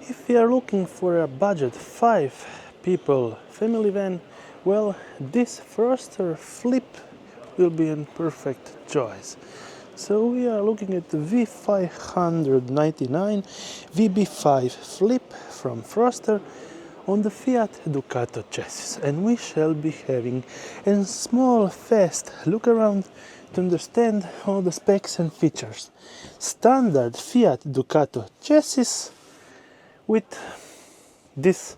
If you are looking for a budget 5 people family van, well, this Froster Flip will be a perfect choice. So we are looking at the V599 VB5 Flip from Froster on the Fiat Ducato chassis, and we shall be having a small fast look around to understand all the specs and features. Standard Fiat Ducato chassis with this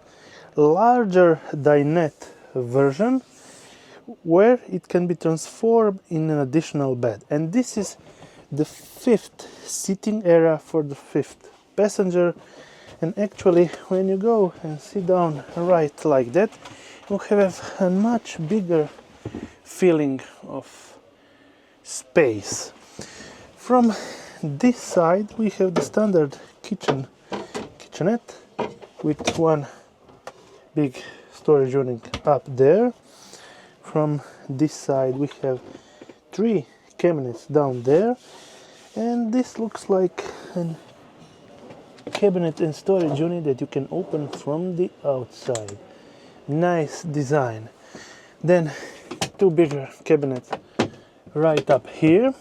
larger dinette version where it can be transformed in an additional bed, and this is the 5th seating area for the 5th passenger. And actually, when you go and sit down right like that, you have a much bigger feeling of space. From this side we have the standard kitchenette with one big storage unit up there. From this side we have 3 cabinets down there, and this looks like an cabinet and storage unit that you can open from the outside. Nice design. Then 2 bigger cabinets right up here,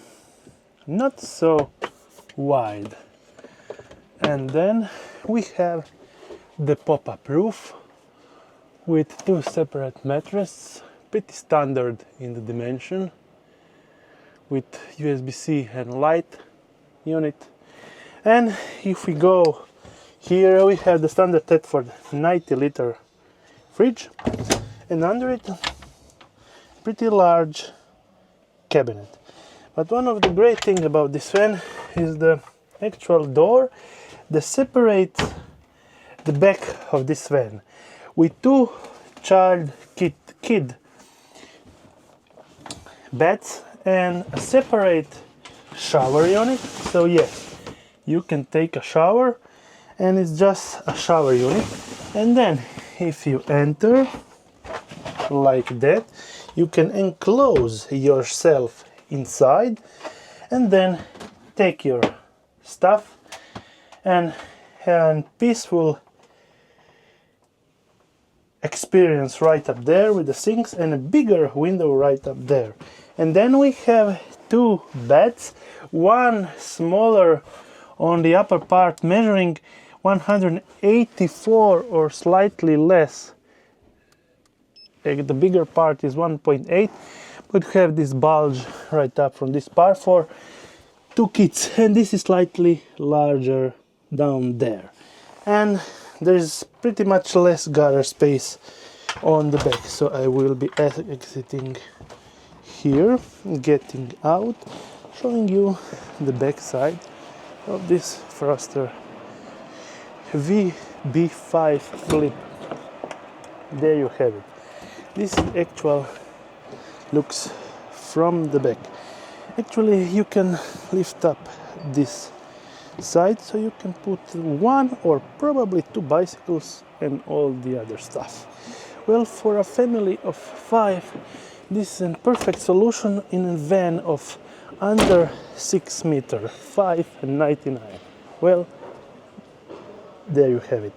not so wide. And then we have the pop-up roof with 2 separate mattresses, pretty standard in the dimension, with USB-C and light unit. And if we go here, we have the standard Thetford 90-liter fridge, and under it pretty large cabinet. But one of the great things about this van is the actual door that separates the back of this van with 2 child kid beds and a separate shower unit. So yes, you can take a shower and it's just a shower unit. And then if you enter like that, you can enclose yourself inside and then take your stuff and have a peaceful experience right up there with the sinks and a bigger window right up there. And then we have 2 beds, one smaller on the upper part measuring 184 or slightly less. The bigger part is 1.8, but we have this bulge right up from this part for 2 kids, and this is slightly larger down there. And there's pretty much less gutter space on the back, so I will be exiting here, getting out, showing you the back side of this Froster VB5 Flip. There you have it. This is actual looks from the back. Actually, you can lift up this side so you can put 1 or probably 2 bicycles and all the other stuff. Well, for a family of 5, this is a perfect solution in a van of under 6 meters, 5.99. Well, there you have it.